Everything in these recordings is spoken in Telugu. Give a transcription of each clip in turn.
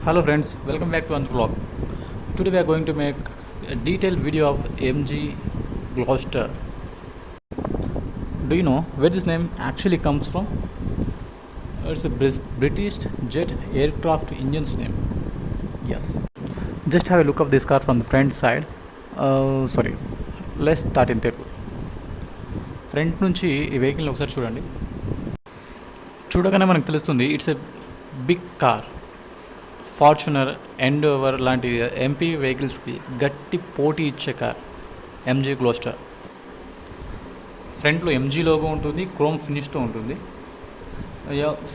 Hello friends, welcome back to another vlog. Today we are going to make a detailed video of MG Gloucester. Do you know where this name actually comes from? It's a British jet aircraft engine's name. Yes. Just have a look of this car from the front side. Let's start in Telugu. Front నుంచి ఈ వెహికల్ని ఒకసారి చూడండి. చూడగానే మనకు తెలుస్తుంది it's a big car. Fortuner, Endeavour లాంటి ఎంపీ వెహికల్స్కి గట్టి పోటీ ఇచ్చే కార్ ఎంజీ గ్లోస్టర్. ఫ్రంట్లో ఎంజీ లోగో ఉంటుంది, క్రోమ్ ఫినిష్తో ఉంటుంది.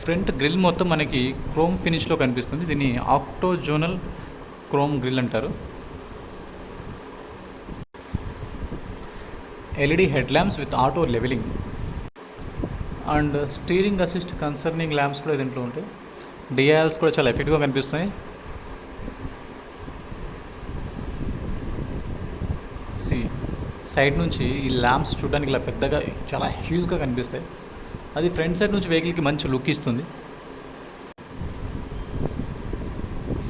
ఫ్రంట్ గ్రిల్ మొత్తం మనకి క్రోమ్ ఫినిష్లో కనిపిస్తుంది. దీన్ని ఆక్టోజోనల్ క్రోమ్ గ్రిల్ అంటారు. LED head lamps with auto levelling and steering assist cornering lamps కూడా దీంట్లో ఉంటాయి. డిఐఎల్స్ కూడా చాలా ఎఫెక్ట్గా కనిపిస్తున్నాయి. సైడ్ నుంచి ఈ ల్యాంప్స్ చూడడానికి ఇలా పెద్దగా చాలా హ్యూజ్గా కనిపిస్తాయి. అది ఫ్రంట్ సైడ్ నుంచి వెహికల్కి మంచి లుక్ ఇస్తుంది.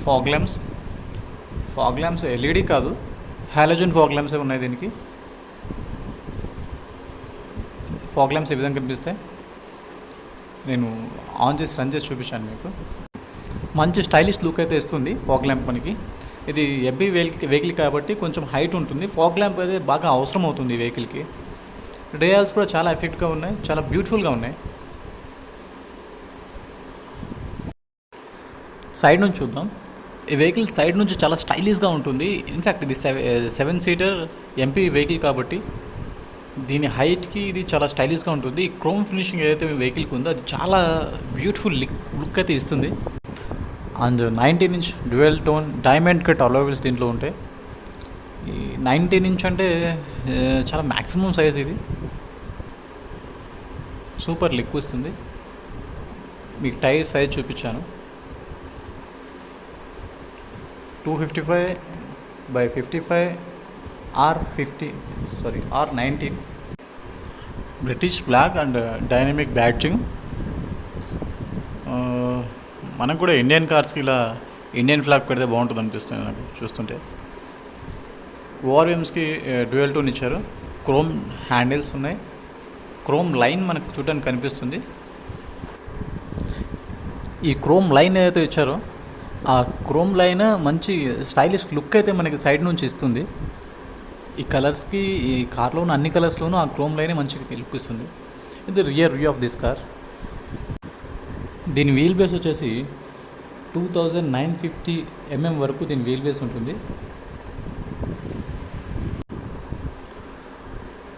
ఫాగ్ ల్యాంప్స్ ఎల్ఈడి కాదు, హాలోజన్ ఫాగ్ ల్యాంప్సే ఉన్నాయి దీనికి. ఫాగ్ ల్యాంప్స్ ఏ విధంగా కనిపిస్తాయి నేను ఆన్ చేసి రన్ చేసి చూపించాను మీకు. మంచి స్టైలిష్ లుక్ అయితే ఇస్తుంది ఫాగ్ ల్యాంప్ మనకి. ఇది ఎంపీ వెహికల్ కాబట్టి కొంచెం హైట్ ఉంటుంది. ఫాగ్ ల్యాంప్ అయితే బాగా అవసరం అవుతుంది ఈ వెహికల్కి. డిఐఎల్స్ కూడా చాలా ఎఫెక్ట్గా ఉన్నాయి, చాలా బ్యూటిఫుల్గా ఉన్నాయి. సైడ్ నుంచి చూద్దాం. ఈ వెహికల్ సైడ్ నుంచి చాలా స్టైలిష్గా ఉంటుంది. ఇన్ఫ్యాక్ట్ ఇది 7 సీటర్ ఎంపీ వెహికల్ కాబట్టి దీని హైట్కి ఇది చాలా స్టైలిష్గా ఉంటుంది. ఈ క్రోమ్ ఫినిషింగ్ ఏదైతే వెహికల్కి ఉందో అది చాలా బ్యూటిఫుల్ లుక్ అయితే ఇస్తుంది. And 19 inch dual tone diamond cut alloy wheels దీంట్లో ఉంటాయి. ఈ 19 ఇంచ్ అంటే చాలా మ్యాక్సిమం సైజ్. ఇది సూపర్ లుక్ ఇస్తుంది. మీకు టైర్ సైజ్ చూపించాను. 255/55 R19 British flag and dynamic badging. మనకు కూడా ఇండియన్ కార్స్కి ఇలా ఇండియన్ ఫ్లాగ్ పెడితే బాగుంటుంది అనిపిస్తుంది నాకు చూస్తుంటే. ఓఆర్ఎమ్స్కి డ్యూయల్ టోన్ ఇచ్చారు. క్రోమ్ హ్యాండిల్స్ ఉన్నాయి. క్రోమ్ లైన్ మనకు చూడడానికి కనిపిస్తుంది. ఈ క్రోమ్ లైన్ ఏదైతే ఇచ్చారో ఆ క్రోమ్ లైన్ మంచి స్టైలిష్ లుక్ అయితే మనకి సైడ్ నుంచి ఇస్తుంది. ఈ కలర్స్కి ఈ కార్లో ఉన్న అన్ని కలర్స్లోనూ ఆ క్రోమ్ లైనే మంచి లుక్ ఇస్తుంది. ఇది rear view of this car. దీని వీల్ బేస్ వచ్చేసి 2950 mm వరకు దీని వీల్ బేస్ ఉంటుంది.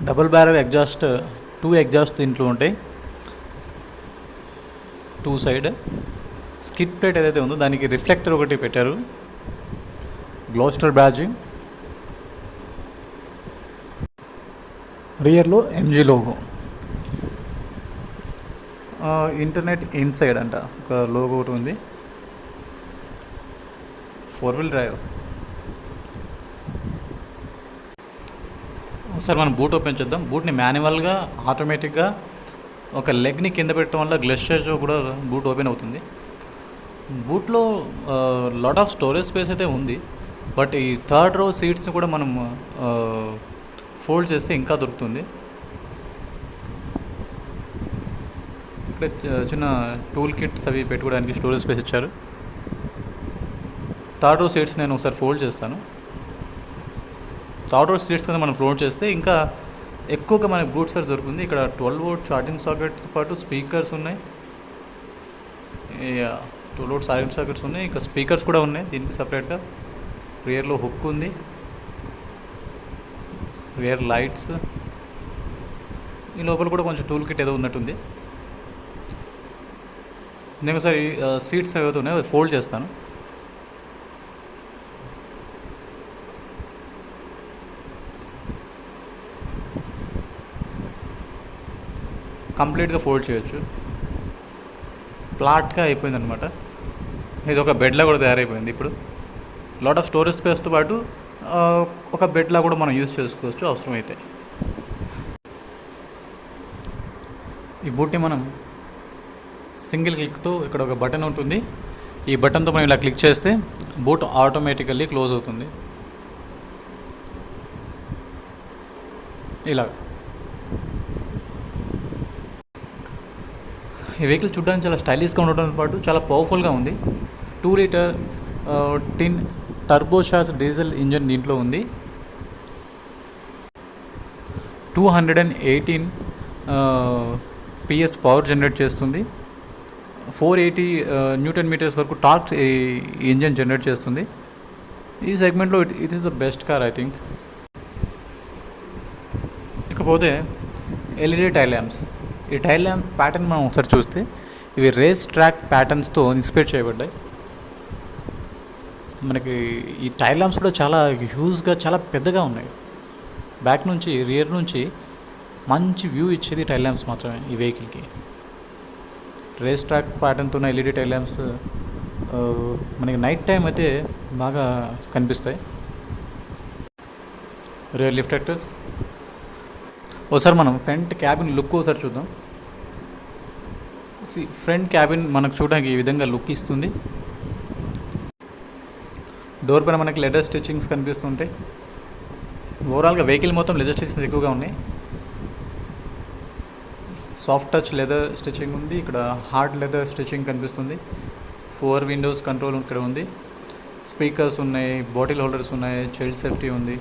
డబుల్ బ్యారల్ ఎగ్జాస్ట్, 2 ఎగ్జాస్ట్ దీంట్లో ఉంటాయి. 2 సైడ్ స్కిడ్ ప్లేట్ ఏదైతే ఉందో దానికి రిఫ్లెక్టర్ ఒకటి పెట్టారు. Gloster badging. రియర్లో ఎంజీ లోగో. ఇంటర్నెట్ ఇన్సైడ్ అంట ఒక లోగో ఒకటి ఉంది. 4-wheel drive. ఒకసారి మనం బూట్ ఓపెన్ చేద్దాం. బూట్ని మాన్యువల్గా, ఆటోమేటిక్గా ఒక లెగ్ని కింద పెట్టడం వల్ల గ్లెస్టర్స్ కూడా బూట్ ఓపెన్ అవుతుంది. బూట్లో లాట్ ఆఫ్ స్టోరేజ్ స్పేస్ అయితే ఉంది. బట్ ఈ 3rd row సీట్స్ని కూడా మనం ఫోల్డ్ చేస్తే ఇంకా దొరుకుతుంది. ఇక్కడ చిన్న టూల్ కిట్స్ అవి పెట్టుకోవడానికి స్టోరేజ్ స్పేస్ ఇచ్చారు. 3rd row సీట్స్ నేను ఒకసారి ఫోల్డ్ చేస్తాను. 3rd row సీట్స్ కింద మనం ఫోల్డ్ చేస్తే ఇంకా ఎక్కువగా మనకి బూట్ స్పేస్ దొరుకుతుంది. ఇక్కడ 12V ఛార్జింగ్ సాకెట్తో పాటు స్పీకర్స్ ఉన్నాయి. 12V ఛార్జింగ్ సాకెట్స్ ఉన్నాయి. ఇంకా స్పీకర్స్ కూడా ఉన్నాయి దీనికి సపరేట్గా. రియర్లో హుక్ ఉంది. Rear lights. ఈ లోపల కూడా కొంచెం టూల్ కిట్ ఏదో ఉన్నట్టుంది. నేను ఒకసారి సీట్స్ ఏవైతే ఉన్నాయో అది ఫోల్డ్ చేస్తాను. కంప్లీట్గా ఫోల్డ్ చేయొచ్చు. ఫ్లాట్గా అయిపోయింది అనమాట. ఇది ఒక బెడ్లా కూడా తయారైపోయింది. ఇప్పుడు లాట్ ఆఫ్ స్టోరేజ్ స్పేస్తో పాటు ఒక బెడ్లా కూడా మనం యూజ్ చేసుకోవచ్చు అవసరమైతే. ఈ బూట్ని మనం సింగిల్ క్లిక్తో ఇక్కడ ఒక బటన్ ఉంటుంది. ఈ బటన్తో మనం ఇలా క్లిక్ చేస్తే బూట్ ఆటోమేటికల్లీ క్లోజ్ అవుతుంది. ఇలా ఈ వెహికల్ చూడడానికి చాలా స్టైలిష్గా ఉండడంతో పాటు చాలా పవర్ఫుల్గా ఉంది. 2 లీటర్ టిన్ టర్బోచార్జ్ డీజిల్ ఇంజన్ దీంట్లో ఉంది. 218 PS పవర్ జనరేట్ చేస్తుంది. 480 న్యూటన్ మీటర్స్ వరకు టార్క్ ఈ ఇంజన్ జనరేట్ చేస్తుంది. ఈ సెగ్మెంట్లో it is the best car I think. ఇకపోతే ఎల్ఈడి టైల్ ల్యాంప్స్. ఈ టైల్ ల్యాంప్ ప్యాటర్న్ మనం ఒకసారి చూస్తే ఇవి రేస్ ట్రాక్ ప్యాటర్న్స్తో ఇన్స్పైర్ చేయబడ్డాయి. మనకి ఈ టైల్ ల్యాంప్స్ కూడా చాలా హ్యూజ్గా చాలా పెద్దగా ఉన్నాయి. బ్యాక్ నుంచి రియర్ నుంచి మంచి వ్యూ ఇచ్చేది టైల్ ల్యాంప్స్ మాత్రమే ఈ వెహికల్కి. రేస్ ట్రాక్ ప్యాటర్న్తో ఉన్న ఎల్ఈడి టైల్ ల్యాంప్స్ మనకి నైట్ టైం అయితే బాగా కనిపిస్తాయి. రియర్ లిఫ్టెక్టర్స్. ఒకసారి మనం ఫ్రంట్ క్యాబిన్ లుక్ ఒకసారి చూద్దాం. ఫ్రంట్ క్యాబిన్ మనకు చూడడానికి ఈ విధంగా లుక్ ఇస్తుంది. డోర్ పైన మనకి లెదర్ స్టిచ్చింగ్స్ కనిపిస్తుంటాయి. ఓవరాల్గా వెహికల్ మొత్తం లెదర్ స్టిచ్చింగ్స్ ఎక్కువగా ఉన్నాయి. సాఫ్ట్ టచ్ లెదర్ స్టిచ్చింగ్ ఉంది, ఇక్కడ హార్డ్ లెదర్ స్టిచ్చింగ్ కనిపిస్తుంది. 4 విండోస్ కంట్రోల్ ఇక్కడ ఉంది. స్పీకర్స్ ఉన్నాయి, బాటిల్ హోల్డర్స్ ఉన్నాయి, చైల్డ్ సేఫ్టీ ఉంది.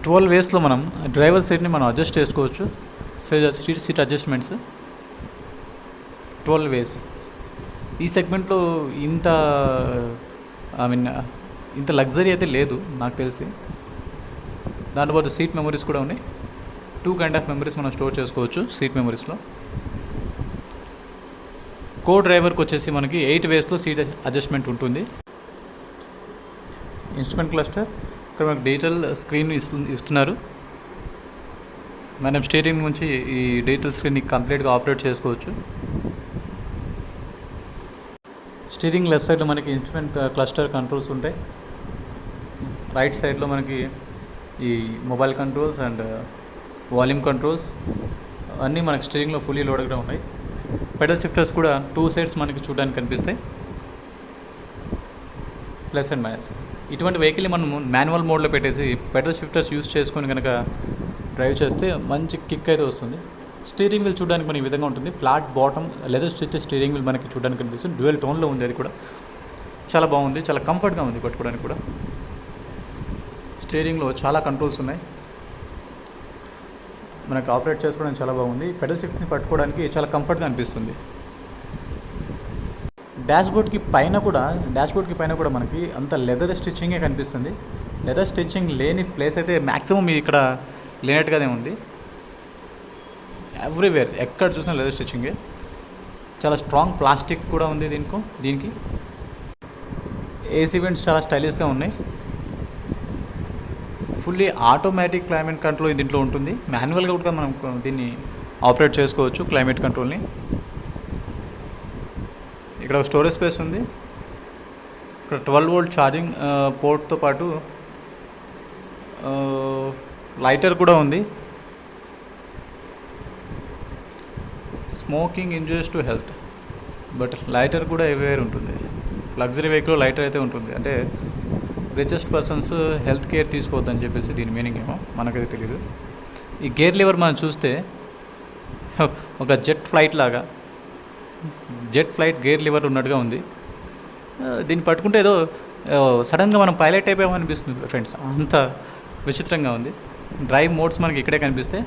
12 వేస్లో మనం డ్రైవర్ సీట్ని మనం అడ్జస్ట్ చేసుకోవచ్చు. సీట్ అడ్జస్ట్మెంట్స్ 12 వేస్. ఈ సెగ్మెంట్లో ఇంత ఇంత లగ్జరీ అయితే లేదు నాకు తెలిసి. దాంతోపాటు సీట్ మెమరీస్ కూడా ఉన్నాయి. 2 కైండ్ ఆఫ్ మెమరీస్ మనం స్టోర్ చేసుకోవచ్చు సీట్ మెమరీస్లో. కో డ్రైవర్కి వచ్చేసి మనకి 8 వేస్లో సీట్ అడ్జస్ట్మెంట్ ఉంటుంది. ఇన్స్ట్రుమెంట్ క్లస్టర్, ఇక్కడ మనకు డిజిటల్ స్క్రీన్ ఇస్తున్నారు. మనం స్టీరింగ్ నుంచి ఈ డిజిటల్ స్క్రీన్ని కంప్లీట్గా ఆపరేట్ చేసుకోవచ్చు. స్టీరింగ్ లెఫ్ట్ సైడ్లో మనకి ఇన్స్ట్రుమెంట్ క్లస్టర్ కంట్రోల్స్ ఉంటాయి. రైట్ సైడ్లో మనకి ఈ mobile controls and volume controls అన్నీ మనకి స్టీరింగ్లో ఫుల్లీ లోడ్గా ఉన్నాయి. పెడల్ షిఫ్టర్స్ కూడా 2 సైడ్స్ మనకి చూడడానికి కనిపిస్తాయి, ప్లస్ అండ్ మైనస్. ఇటువంటి వెహికల్ని మనం మాన్యువల్ మోడ్లో పెట్టేసి పెడల్ షిఫ్టర్స్ యూస్ చేసుకొని కనుక డ్రైవ్ చేస్తే మంచి కిక్ అయితే వస్తుంది. స్టీరింగ్ వీల్ చూడడానికి మనకి ఈ విధంగా ఉంటుంది. Flat bottom leather stitch steering wheel మనకి చూడడానికి కనిపిస్తుంది. డ్యూయల్ టోన్లో ఉంది, అది కూడా చాలా బాగుంది, చాలా కంఫర్ట్గా ఉంది పట్టుకోవడానికి కూడా. స్టీరింగ్లో చాలా కంట్రోల్స్ ఉన్నాయి, మనకు ఆపరేట్ చేసుకోవడానికి చాలా బాగుంది. పెడల్ షిఫ్ట్ని పట్టుకోవడానికి చాలా కంఫర్ట్గా అనిపిస్తుంది. డాష్బోర్డ్కి పైన కూడా మనకి అంత లెదర్ స్టిచ్చింగే కనిపిస్తుంది. లెదర్ స్టిచ్చింగ్ లేని ప్లేస్ అయితే మ్యాక్సిమం ఇక్కడ లేనట్టుగానే ఉంది. ఎవ్రీవేర్ ఎక్కడ చూసినా లెదర్ స్టిచ్చింగే. చాలా స్ట్రాంగ్ ప్లాస్టిక్ కూడా ఉంది దీనికి. ఏసీ వెంట్స్ చాలా స్టైలిష్గా ఉన్నాయి. ఫుల్లీ ఆటోమేటిక్ క్లైమేట్ కంట్రోల్ దీంట్లో ఉంటుంది. మాన్యువల్గా కూడా మనం దీన్ని ఆపరేట్ చేసుకోవచ్చు క్లైమేట్ కంట్రోల్ని. ఇక్కడ స్టోరేజ్ స్పేస్ ఉంది. ఇక్కడ 12 వోల్ట్ ఛార్జింగ్ పోర్ట్తో పాటు లైటర్ కూడా ఉంది. Smoking injurious to health, but lighter కూడా ఎవ్రీవేర్ ఉంటుంది. లగ్జరీ వెహికల్లో లైటర్ అయితే ఉంటుంది. అంటే రిచెస్ట్ పర్సన్స్ హెల్త్ కేర్ తీసుకోవద్దని చెప్పేసి దీని మీనింగ్ ఏమో మనకైతే తెలియదు. ఈ గేర్ లివర్ మనం చూస్తే ఒక జెట్ ఫ్లైట్ గేర్ లివర్ ఉన్నట్టుగా ఉంది. దీన్ని పట్టుకుంటే ఏదో సడన్గా మనం పైలట్ అయిపోయామో అనిపిస్తుంది ఫ్రెండ్స్, అంత విచిత్రంగా ఉంది. డ్రైవ్ మోడ్స్ మనకి ఇక్కడే కనిపిస్తాయి.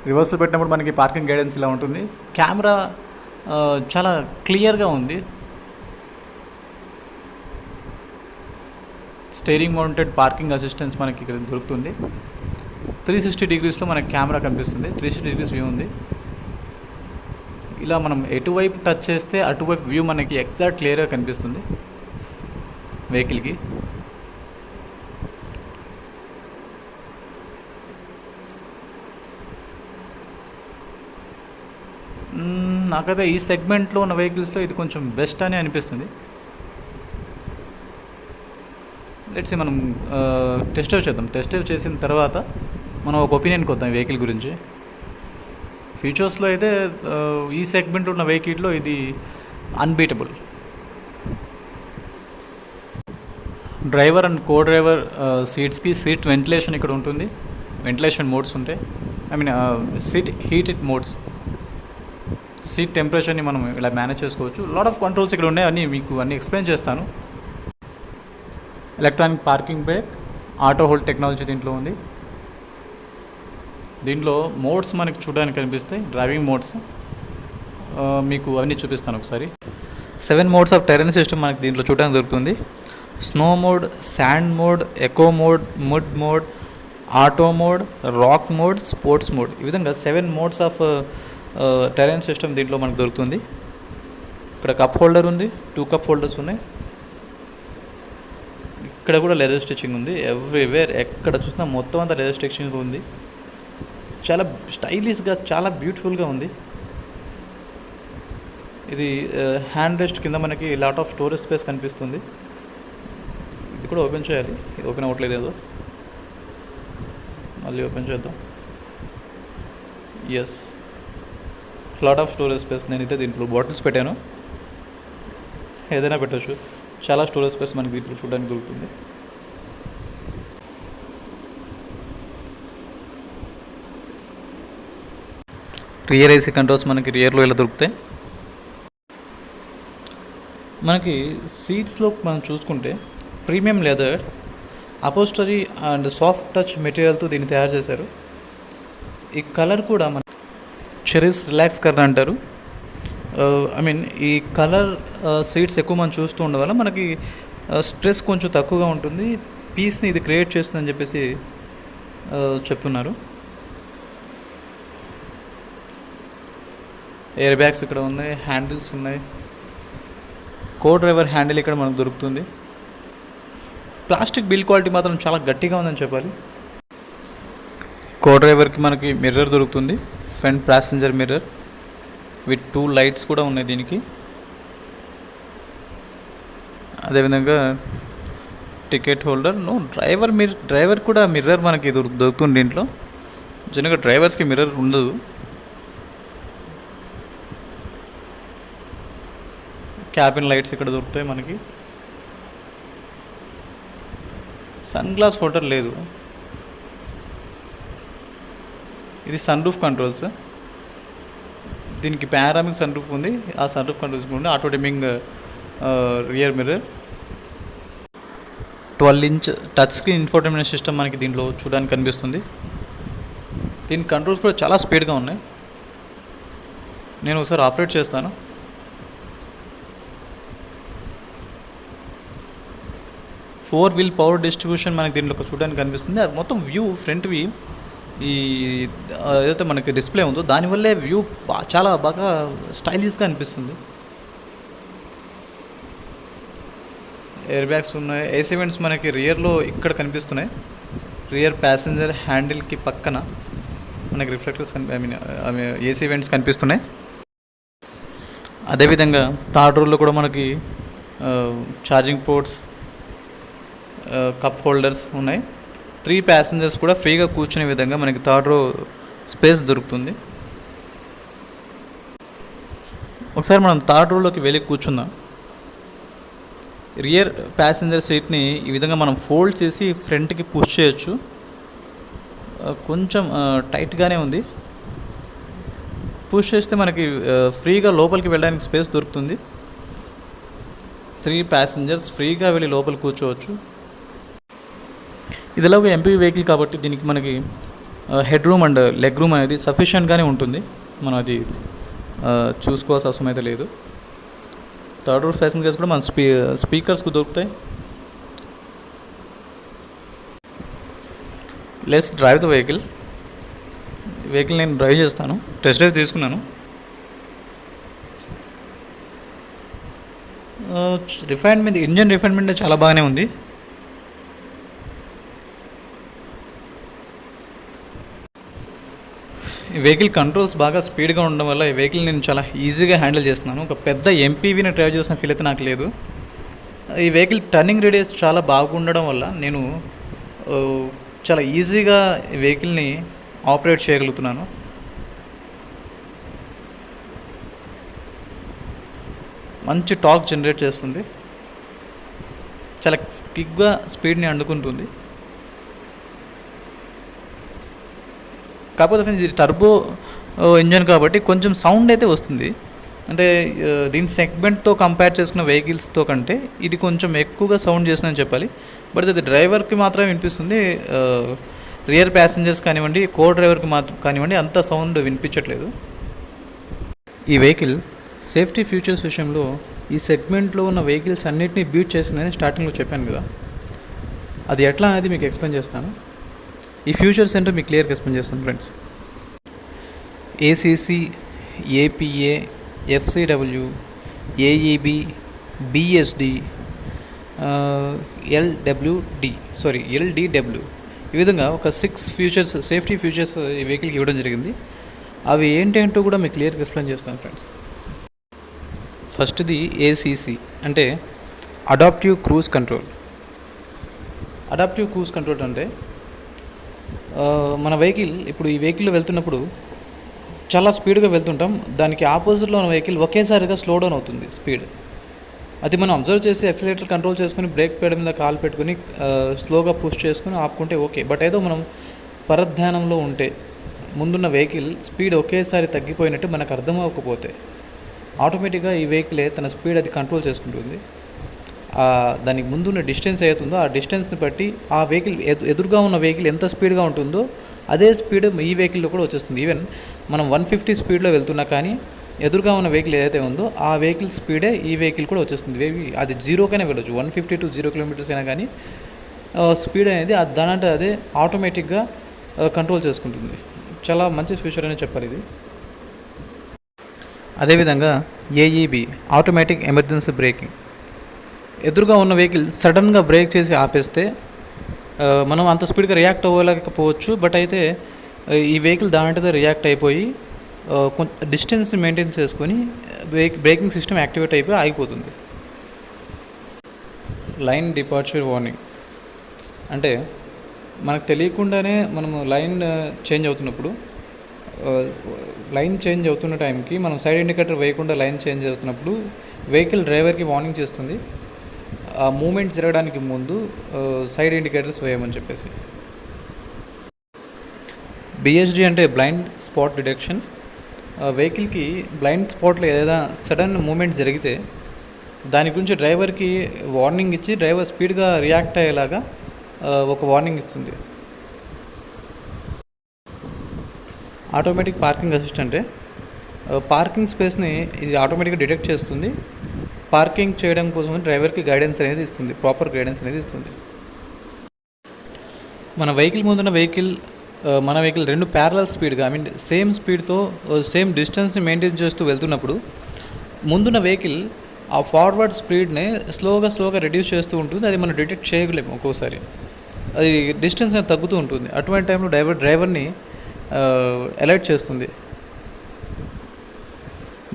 రివర్సల్ పెట్టినప్పుడు మనకి పార్కింగ్ గైడెన్స్ ఇలా ఉంటుంది. కెమెరా చాలా క్లియర్గా ఉంది. స్టీరింగ్ మౌంటెడ్ పార్కింగ్ అసిస్టెన్స్ మనకి ఇక్కడ దొరుకుతుంది. 360 డిగ్రీస్లో మనకి కెమెరా కనిపిస్తుంది. 360 డిగ్రీస్ వ్యూ ఉంది. ఇలా మనం ఎటువైపు టచ్ చేస్తే అటువైపు వ్యూ మనకి ఎగ్జాక్ట్ క్లియర్గా కనిపిస్తుంది వెహికల్కి. నాకైతే ఈ సెగ్మెంట్లో ఉన్న వెహికల్స్లో ఇది కొంచెం బెస్ట్ అని అనిపిస్తుంది. లెట్స్ మనం టెస్ట్ డ్రైవ్ చేద్దాం. టెస్ట్ డ్రైవ్ చేసిన తర్వాత మనం ఒక ఒపీనియన్కి వద్దాం ఈ వెహికల్ గురించి. ఫీచర్స్లో అయితే ఈ సెగ్మెంట్ ఉన్న వెహికల్లో ఇది unbeatable. Driver and co driver సీట్స్కి సీట్ వెంటిలేషన్ ఇక్కడ ఉంటుంది, వెంటిలేషన్ మోడ్స్ ఉంటాయి. I mean seat heated modes. Seat టెంపరేచర్ని మనం ఇలా మేనేజ్ చేసుకోవచ్చు. లాట్ ఆఫ్ కంట్రోల్స్ ఇక్కడ ఉన్నాయి, అన్నీ మీకు అన్నీ ఎక్స్ప్లెయిన్ చేస్తాను. Electronic parking break, auto hold technology దీంట్లో ఉంది. దీంట్లో మోడ్స్ మనకి చూడడానికి కనిపిస్తాయి, డ్రైవింగ్ మోడ్స్. మీకు అవన్నీ చూపిస్తాను ఒకసారి. 7 మోడ్స్ ఆఫ్ టెరెన్ సిస్టమ్ మనకి దీంట్లో చూడడానికి దొరుకుతుంది. Snow mode, sand mode, eco mode, mud mode, auto mode, rock mode, sports mode. ఈ విధంగా 7 మోడ్స్ ఆఫ్ టెరెన్ సిస్టమ్ దీంట్లో మనకు దొరుకుతుంది. ఇక్కడ కప్ హోల్డర్ ఉంది, 2 కప్ హోల్డర్స్ ఉన్నాయి. ఇక్కడ కూడా లెదర్ స్టిచ్చింగ్ ఉంది. ఎవ్రీవేర్ ఎక్కడ చూసినా మొత్తం అంతా లెదర్ స్టిచ్చింగ్ ఉంది. చాలా స్టైలిష్గా, చాలా బ్యూటిఫుల్గా ఉంది. ఇది హ్యాండ్ రెస్ట్ కింద మనకి లాట్ ఆఫ్ స్టోరేజ్ స్పేస్ కనిపిస్తుంది. ఇది కూడా ఓపెన్ చేయాలి, ఇది ఓపెన్ అవ్వట్లేదు ఏదో. మళ్ళీ ఓపెన్ చేద్దాం. Yes, lot of storage space. నేనైతే దీంట్లో బాటిల్స్ పెట్టాను, ఏదైనా పెట్టచ్చు. చాలా స్టోరేజ్ స్పేస్ మనకి దీంట్లో చూడడానికి దొరుకుతుంది. రియర్ ఏసీ కంట్రోల్స్ మనకి రియర్లో ఇలా దొరుకుతాయి. మనకి సీట్స్లో మనం చూసుకుంటే premium leather, upholstery and soft touch మెటీరియల్తో దీన్ని తయారు చేశారు. ఈ కలర్ కూడా మన చెరీస్ రిలాక్స్ కలర్ అంటారు. ఐ మీన్ ఈ కలర్ సీట్స్ ఎక్కువ మనం చూస్తూ ఉండడం వల్ల మనకి స్ట్రెస్ కొంచెం తక్కువగా ఉంటుంది, పీస్ని ఇది క్రియేట్ చేస్తుందని చెప్పేసి చెప్తున్నారు. ఎయిర్ బ్యాగ్స్ ఇక్కడ ఉన్నాయి, హ్యాండిల్స్ ఉన్నాయి. కో డ్రైవర్ హ్యాండిల్ ఇక్కడ మనకు దొరుకుతుంది. ప్లాస్టిక్ బిల్ క్వాలిటీ మాత్రం చాలా గట్టిగా ఉందని చెప్పాలి. కో డ్రైవర్కి మనకి మిర్రర్ దొరుకుతుంది, front passenger mirror with 2 lights కూడా ఉన్నాయి దీనికి. అదేవిధంగా టికెట్ హోల్డర్. డ్రైవర్ కూడా మిర్రర్ మనకి దొరుకుతుంది దీంట్లో. జనరల్గా డ్రైవర్స్కి మిర్రర్ ఉండదు. క్యాబిన్ లైట్స్ ఇక్కడ దొరుకుతాయి మనకి. సన్ గ్లాస్ హోల్డర్ లేదు. ఇది సన్ రూఫ్ కంట్రోల్స్. దీనికి పారామిక్ సన్ రూఫ్ ఉంది, ఆ సన్ రూఫ్ కంట్రోల్స్ ఉంది. Auto dimming rear mirror, 12 inch touch screen infotainment system మనకి దీంట్లో చూడడానికి కనిపిస్తుంది. దీని కంట్రోల్స్ కూడా చాలా స్పీడ్గా ఉన్నాయి. నేను ఒకసారి ఆపరేట్ చేస్తాను. ఫోర్ వీల్ పవర్ డిస్ట్రిబ్యూషన్ మనకి దీంట్లో చూడడానికి కనిపిస్తుంది. అది మొత్తం వ్యూ, ఫ్రంట్ వ్యూ, ఈ ఏదైతే మనకి డిస్ప్లే ఉందో దానివల్లే వ్యూ చాలా బాగా స్టైలిష్గా అనిపిస్తుంది. ఎయిర్ బ్యాగ్స్ ఉన్నాయి. ఏసీ వెంట్స్ మనకి రియర్లో ఇక్కడ కనిపిస్తున్నాయి. రియర్ ప్యాసింజర్ హ్యాండిల్కి పక్కన మనకి రిఫ్లెక్టర్స్ ఏసీ వెంట్స్ కనిపిస్తున్నాయి. అదేవిధంగా థర్డ్ రోలో కూడా మనకి ఛార్జింగ్ పోర్ట్స్, కప్ హోల్డర్స్ ఉన్నాయి. 3 ప్యాసింజర్స్ కూడా ఫ్రీగా కూర్చునే విధంగా మనకి థర్డ్ రో స్పేస్ దొరుకుతుంది. ఒకసారి మనం థర్డ్ రోలోకి వెళ్ళి కూర్చుందాం. రియర్ ప్యాసింజర్ సీట్ని ఈ విధంగా మనం ఫోల్డ్ చేసి ఫ్రంట్కి పుష్ చేయొచ్చు. కొంచెం టైట్గానే ఉంది. పుష్ చేస్తే మనకి ఫ్రీగా లోపలికి వెళ్ళడానికి స్పేస్ దొరుకుతుంది. 3 ప్యాసింజర్స్ ఫ్రీగా వెళ్ళి లోపల కూర్చోవచ్చు. ఇదిలాగా ఎంపీవీ వెహికల్ కాబట్టి దీనికి మనకి head room and leg room అనేది సఫిషియెంట్గానే ఉంటుంది. మనం అది చూసుకోవాల్సిన అవసరం అయితే లేదు. థర్డ్ రో ప్యాసింజర్స్ కూడా మన స్పీకర్స్కు దొరుకుతాయి. Let's drive the vehicle. నేను డ్రైవ్ చేస్తాను, టెస్ట్ డ్రైవ్ తీసుకున్నాను. రిఫైన్మెంట్, ఇంజన్ రిఫైన్మెంట్ చాలా బాగానే ఉంది. ఈ వెహికల్ కంట్రోల్స్ బాగా స్పీడ్గా ఉండడం వల్ల ఈ వెహికల్ నేను చాలా ఈజీగా హ్యాండిల్ చేస్తున్నాను. ఒక పెద్ద ఎంపీవీని డ్రైవ్ చేసిన ఫీల్ అయితే నాకు లేదు. ఈ వెహికల్ టర్నింగ్ రేడియస్ చాలా బాగుండడం వల్ల నేను చాలా ఈజీగా ఈ వెహికల్ని ఆపరేట్ చేయగలుగుతున్నాను. మంచి టార్క్ జనరేట్ చేస్తుంది, చాలా క్విక్గా స్పీడ్ని అందుకుంటుంది. కాకపోతే ఇది టర్బో ఇంజన్ కాబట్టి కొంచెం సౌండ్ అయితే వస్తుంది. అంటే దీని సెగ్మెంట్తో కంపేర్ చేసుకున్న వెహికల్స్తో కంటే ఇది కొంచెం ఎక్కువగా సౌండ్ చేస్తుందని చెప్పాలి. బట్ అది డ్రైవర్కి మాత్రమే వినిపిస్తుంది. రియర్ ప్యాసింజర్స్ కానివ్వండి, కో డ్రైవర్కి మాత్రం కానివ్వండి అంత సౌండ్ వినిపించట్లేదు. ఈ వెహికల్ సేఫ్టీ ఫీచర్స్ విషయంలో ఈ సెగ్మెంట్లో ఉన్న వెహికల్స్ అన్నిటినీ బీట్ చేసిందని స్టార్టింగ్లో చెప్పాను కదా, అది ఎట్లా అనేది మీకు ఎక్స్ప్లెయిన్ చేస్తాను. ఈ ఫ్యూచర్స్ ఏంటో మీకు క్లియర్గా ఎక్స్ప్లెయిన్ చేస్తాను friends. ACC, APA, FCW, AEB, BSD, LDW ఈ విధంగా ఒక 6 ఫ్యూచర్స్, సేఫ్టీ ఫ్యూచర్స్ ఈ వెహికల్కి ఇవ్వడం జరిగింది. అవి ఏంటంటో కూడా మీకు క్లియర్గా ఎక్స్ప్లెయిన్ చేస్తాను ఫ్రెండ్స్. ఫస్ట్ది ఏసీసీ అంటే adaptive cruise control. Adaptive cruise control అంటే మన వెహికల్ ఇప్పుడు ఈ వెహికల్లో వెళ్తున్నప్పుడు చాలా స్పీడ్గా వెళ్తుంటాం, దానికి ఆపోజిట్లో ఉన్న వెహికల్ ఒకేసారిగా స్లో డౌన్ అవుతుంది స్పీడ్. అది మనం అబ్జర్వ్ చేసి యాక్సిలరేటర్ కంట్రోల్ చేసుకుని బ్రేక్ పేడ మీద కాలు పెట్టుకుని స్లోగా పుష్ చేసుకుని ఆపుకుంటే ఓకే. బట్ ఏదో మనం పరధ్యానంలో ఉంటే ముందున్న వెహికల్ స్పీడ్ ఒకేసారి తగ్గిపోయినట్టు మనకు అర్థం అవ్వకపోతే ఆటోమేటిక్గా ఈ వెహికలే తన స్పీడ్ అది కంట్రోల్ చేసుకుంటుంది. దానికి ముందున్న డిస్టెన్స్ అవుతుందో ఆ డిస్టెన్స్ని బట్టి ఆ వెహికల్ ఎదురుగా ఉన్న వెహికల్ ఎంత స్పీడ్గా ఉంటుందో అదే స్పీడ్ ఈ వెహికల్లో కూడా వచ్చేస్తుంది. ఈవెన్ మనం 150 స్పీడ్లో వెళ్తున్నా కానీ ఎదురుగా ఉన్న వెహికల్ ఏదైతే ఉందో ఆ వెహికల్ స్పీడే ఈ వెహికల్ కూడా వచ్చేస్తుంది. అది 0కైనా వెళ్ళొచ్చు, 150 to 0 kilometers అయినా కానీ స్పీడ్ అనేది దానంటే అదే ఆటోమేటిక్గా కంట్రోల్ చేసుకుంటుంది. చాలా మంచి ఫీచర్ అని చెప్పాలి ఇది. అదేవిధంగా ఏఈబి ఆటోమేటిక్ ఎమర్జెన్సీ బ్రేకింగ్. ఎదురుగా ఉన్న వెహికల్ సడన్గా బ్రేక్ చేసి ఆపేస్తే మనం అంత స్పీడ్గా రియాక్ట్ అవ్వలేకపోవచ్చు. బట్ అయితే ఈ వెహికల్ దాంట్లో రియాక్ట్ అయిపోయి కొంత డిస్టెన్స్ మెయింటైన్ చేసుకొని బ్రేకింగ్ సిస్టమ్ యాక్టివేట్ అయిపోయి ఆగిపోతుంది. లైన్ డిపార్చర్ వార్నింగ్ అంటే మనకు తెలియకుండానే మనము లైన్ చేంజ్ అవుతున్నప్పుడు, లైన్ చేంజ్ అవుతున్న టైంకి మనం సైడ్ ఇండికేటర్ వేయకుండా లైన్ చేంజ్ అవుతున్నప్పుడు వెహికల్ డ్రైవర్కి వార్నింగ్ చేస్తుంది ఆ మూమెంట్ జరగడానికి ముందు సైడ్ ఇండికేటర్స్ వేయమని చెప్పేసి. బిఎస్డి అంటే బ్లైండ్ స్పాట్ డిటెక్షన్. వెహికల్కి బ్లైండ్ స్పాట్లో ఏదైనా సడన్ మూమెంట్ జరిగితే దాని గురించి డ్రైవర్కి వార్నింగ్ ఇచ్చి డ్రైవర్ స్పీడ్గా రియాక్ట్ అయ్యేలాగా ఒక వార్నింగ్ ఇస్తుంది. ఆటోమేటిక్ పార్కింగ్ అసిస్టెంటే పార్కింగ్ స్పేస్ని ఇది ఆటోమేటిక్గా డిటెక్ట్ చేస్తుంది. పార్కింగ్ చేయడం కోసం డ్రైవర్కి గైడెన్స్ అనేది ఇస్తుంది, ప్రాపర్ గైడెన్స్ అనేది ఇస్తుంది. మన వెహికల్ ముందున్న వెహికల్ మన వెహికల్ రెండు ప్యారలల్ స్పీడ్గా సేమ్ స్పీడ్తో సేమ్ డిస్టెన్స్ని మెయింటైన్ చేస్తూ వెళ్తున్నప్పుడు ముందున్న వెహికల్ ఆ ఫార్వర్డ్ స్పీడ్ని స్లోగా రెడ్యూస్ చేస్తూ ఉంటుంది. అది మనం డిటెక్ట్ చేయలేము, ఒక్కోసారి అది డిస్టెన్స్ అనేది తగ్గుతూ ఉంటుంది. అటువంటి టైంలో డ్రైవర్ని అలర్ట్ చేస్తుంది.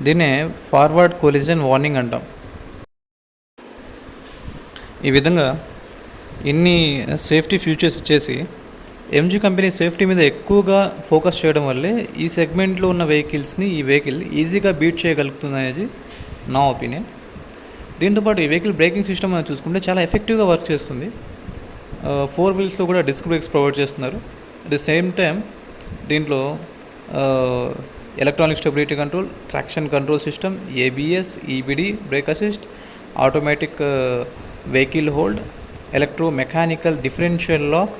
దీన్నే ఫార్వర్డ్ కొలిజన్ వార్నింగ్ అంటాం. ఈ విధంగా ఇన్ని సేఫ్టీ ఫీచర్స్ ఇచ్చేసి ఎంజీ కంపెనీ సేఫ్టీ మీద ఎక్కువగా ఫోకస్ చేయడం వల్లే ఈ సెగ్మెంట్లో ఉన్న వెహికల్స్ని ఈ వెహికల్ ఈజీగా బీట్ చేయగలుగుతుంది అనేది నా ఒపీనియన్. దీంతోపాటు ఈ వెహికల్ బ్రేకింగ్ సిస్టమ్ మనం చూసుకుంటే చాలా ఎఫెక్టివ్గా వర్క్ చేస్తుంది. 4 వీల్స్లో కూడా డిస్క్ బ్రేక్స్ ప్రొవైడ్ చేస్తున్నారు. అట్ ది సేమ్ టైం దీంట్లో electronic stability control, traction control system, ABS, EBD, brake assist, automatic vehicle hold, electro mechanical differential lock,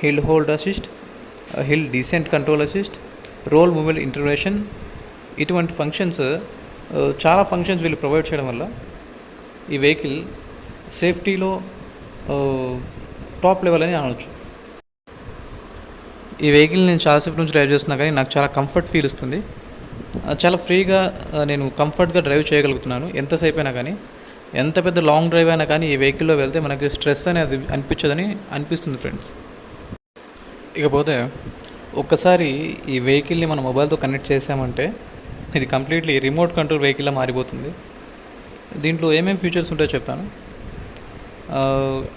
hill hold assist, hill descent control assist, roll movement intervention, ఇటువంటి ఫంక్షన్స్ చాలా ఫంక్షన్స్ వీళ్ళు ప్రొవైడ్ చేయడం వల్ల ఈ వెహికల్ సేఫ్టీలో టాప్ లెవెల్ అని అనవచ్చు. ఈ వెహికల్ నేను చాలాసేపు నుంచి డ్రైవ్ చేస్తున్నా కానీ నాకు చాలా కంఫర్ట్ ఫీల్ ఇస్తుంది. చాలా ఫ్రీగా నేను కంఫర్ట్గా డ్రైవ్ చేయగలుగుతున్నాను. ఎంతసేపు అయినా కానీ, ఎంత పెద్ద లాంగ్ డ్రైవ్ అయినా కానీ ఈ వెహికల్లో వెళ్తే మనకి స్ట్రెస్ అనేది అనిపించదని అనిపిస్తుంది ఫ్రెండ్స్. ఇకపోతే ఒక్కసారి ఈ వెహికల్ని మన మొబైల్తో కనెక్ట్ చేసామంటే ఇది కంప్లీట్లీ రిమోట్ కంట్రోల్ వెహికల్లా మారిపోతుంది. దీంట్లో ఏమేమి ఫీచర్స్ ఉంటాయో చెప్తాను.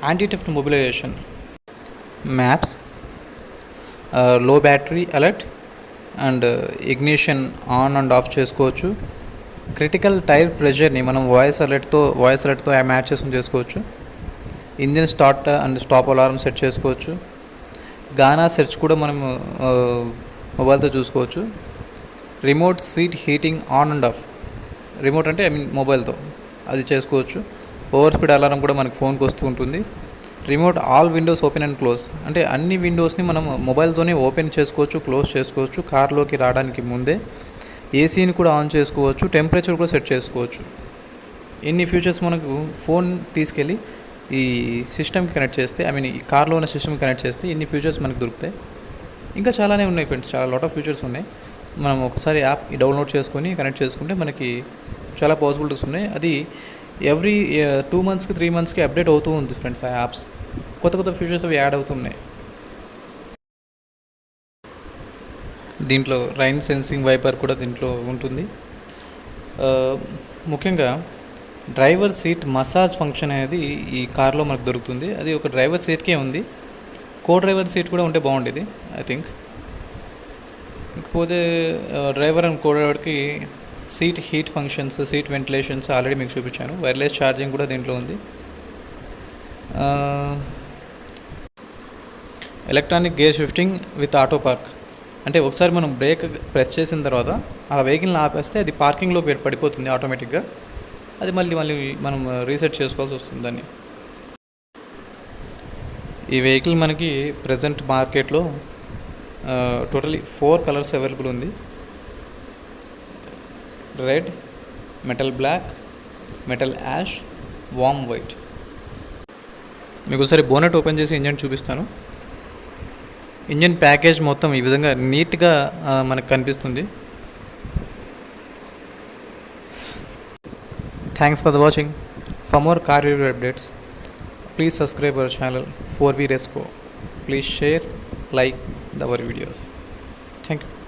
యాంటీ థెఫ్ట్ మొబిలైజేషన్, మ్యాప్స్, లో battery alert and ignition on and of చేసుకోవచ్చు, క్రిటికల్ టైర్ ప్రెషర్ని మనం వాయిస్ అలర్ట్తో మ్యాచ్ చేసుకుని చేసుకోవచ్చు. Engine start and stop alarm set చేసుకోవచ్చు. గానా సెర్చ్ కూడా మనం మొబైల్తో చూసుకోవచ్చు. Remote seat heating on and of, remote అంటే మొబైల్తో అది చేసుకోవచ్చు. ఓవర్ స్పీడ్ అలారం కూడా మనకి ఫోన్కి వస్తూ ఉంటుంది. Remote all Windows open and close, అంటే అన్ని విండోస్ని మనం మొబైల్తోనే ఓపెన్ చేసుకోవచ్చు, క్లోజ్ చేసుకోవచ్చు. కార్లోకి రావడానికి ముందే ఏసీని కూడా ఆన్ చేసుకోవచ్చు, టెంపరేచర్ కూడా సెట్ చేసుకోవచ్చు. ఇన్ని ఫీచర్స్ మనకు ఫోన్ తీసుకెళ్ళి ఈ సిస్టమ్కి కనెక్ట్ చేస్తే, ఈ కార్లో ఉన్న సిస్టమ్కి కనెక్ట్ చేస్తే ఇన్ని ఫీచర్స్ మనకు దొరుకుతాయి. ఇంకా చాలానే ఉన్నాయి ఫ్రెండ్స్, చాలా లాట్ ఆఫ్ ఫీచర్స్ ఉన్నాయి. మనం ఒకసారి యాప్ డౌన్లోడ్ చేసుకొని కనెక్ట్ చేసుకుంటే మనకి చాలా పాసిబిలిటీస్ ఉన్నాయి. అది ఎవ్రీ 2 monthsకి 3 monthsకి అప్డేట్ అవుతూ ఉంది ఫ్రెండ్స్. ఆ యాప్స్ కొత్త ఫీచర్స్ అవి యాడ్ అవుతున్నాయి. దీంట్లో రైన్ సెన్సింగ్ వైపర్ కూడా దీంట్లో ఉంటుంది. ముఖ్యంగా డ్రైవర్ సీట్ మసాజ్ ఫంక్షన్ అనేది ఈ కార్లో మనకు దొరుకుతుంది. అది ఒక డ్రైవర్ సీట్కే ఉంది. కో డ్రైవర్ సీట్ కూడా ఉంటే బాగుండేది ఐ థింక్. ఇకపోతే డ్రైవర్ అండ్ కో డ్రైవర్కి seat heat functions, seat ventilations already మీకు చూపించాను. వైర్లెస్ ఛార్జింగ్ కూడా దీంట్లో ఉంది. Electronic gear shifting with auto park, అంటే ఒకసారి మనం బ్రేక్ ప్రెస్ చేసిన తర్వాత ఆ వెహికల్ని ఆపేస్తే అది పార్కింగ్లో పడిపోతుంది ఆటోమేటిక్గా. అది మళ్ళీ మనం రీసెట్ చేసుకోవాల్సి వస్తుంది దాన్ని. ఈ వెహికల్ మనకి ప్రజెంట్ మార్కెట్లో టోటలీ 4 కలర్స్ అవైలబుల్ ఉంది. Red, metal black, metal ash, warm white. మీకు ఒకసారి బోనెట్ ఓపెన్ చేసి ఇంజన్ చూపిస్తాను. ఇంజన్ ప్యాకేజ్ మొత్తం ఈ విధంగా నీట్గా మనకు కనిపిస్తుంది. Thanks for the watching. For more car review updates please subscribe our channel 4V Resco. Please share, like our videos. Thank you.